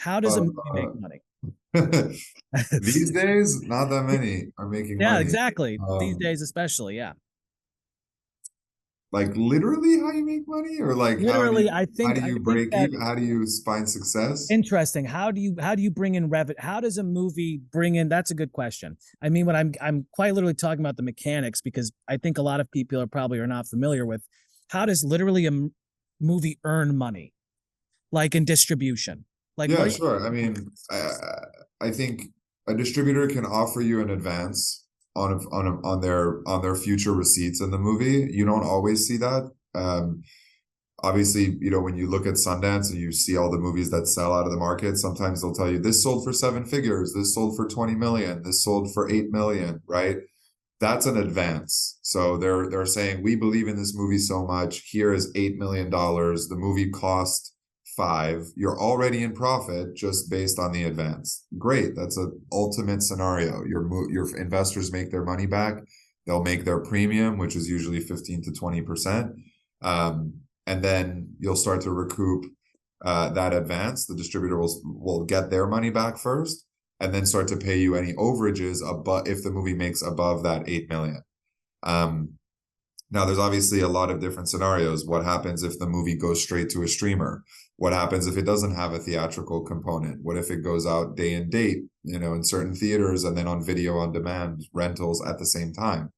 How does a movie make money? These days, not that many are making Yeah, money. exactly. These Um, days, especially. Yeah. like literally how you make money, or like Literally, how do I you think break that even? How do you find success? interesting. How do you bring in revenue? How does a movie bring in? That's a good question. I mean, when I'm quite literally talking about the mechanics because I think a lot of people are probably are not familiar with how does literally movie earn money, like in distribution. Like, what Yeah, are sure. I you? mean, I think a distributor can offer you an advance on their future receipts in the movie. You don't always see that. Obviously, when you look at Sundance and you see all the movies that sell out of the market, sometimes they'll tell you this sold for 7 figures, this sold for 20 million, this sold for 8 million, right? That's an advance. So they're saying we believe in this movie so much. Here is $8 million. The movie cost five. You're already in profit just based on the advance. Great. That's an ultimate scenario. Your investors make their money back. They'll make their premium, which is usually 15 to 20%. And then you'll start to recoup that advance. The distributor will get their money back first and then start to pay you any overages above if the movie makes above that 8 million. Um, Now there's obviously a lot of different scenarios. What happens if the movie goes straight to a streamer? What happens if it doesn't have a theatrical component? What if it goes out day and date, in certain theaters and then on video on demand rentals at the same time?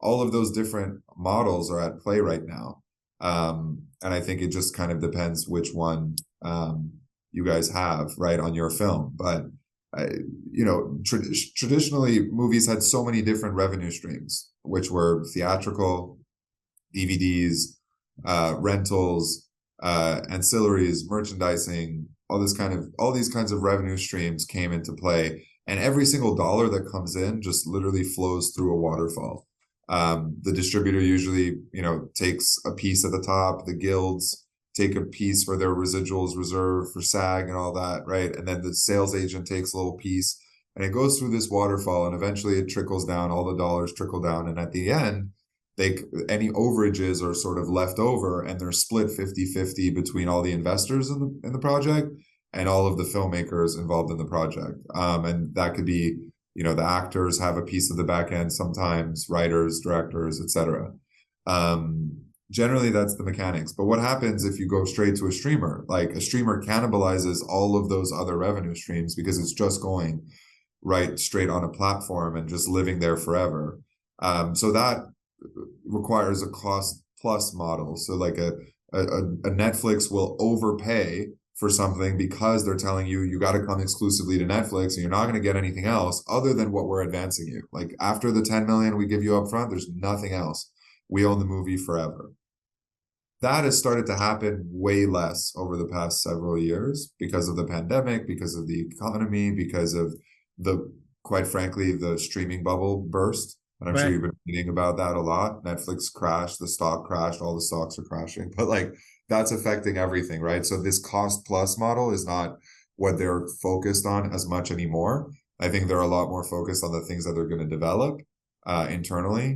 All of those different models are at play right now. And I think it just kind of depends which one you guys have, right, on your film. But uh, traditionally movies had so many different revenue streams, which were theatrical, DVDs, rentals, ancillaries, merchandising, all these kinds of revenue streams came into play, and every single dollar that comes in just literally flows through a waterfall. The distributor usually, takes a piece at the top. The guilds take a piece for their residuals reserve for SAG and all that, right? And then the sales agent takes a little piece, and it goes through this waterfall, and eventually it trickles down. All the dollars trickle down, and at the end, they any overages are sort of left over, and they're split 50-50 between all the investors in the project and all of the filmmakers involved in the project. And that could be, the actors have a piece of the back end sometimes, writers, directors, etc. Generally that's the mechanics. But what happens if you go straight to a streamer? Like, a streamer cannibalizes all of those other revenue streams because it's just going right straight on a platform and just living there forever. So that requires a cost plus model. So like a Netflix will overpay for something because they're telling you you got to come exclusively to Netflix and you're not going to get anything else other than what we're advancing you. Like, after the 10 million we give you up front, there's nothing else. We own the movie forever. That has started to happen way less over the past several years because of the pandemic, because of the economy, because of the, quite frankly, the streaming bubble burst. And I'm sure Right. you've been reading about that a lot. Netflix crashed, the stock crashed, all the stocks are crashing. But like, that's affecting everything, right? So this cost plus model is not what they're focused on as much anymore. I think they're a lot more focused on the things that they're going to develop internally.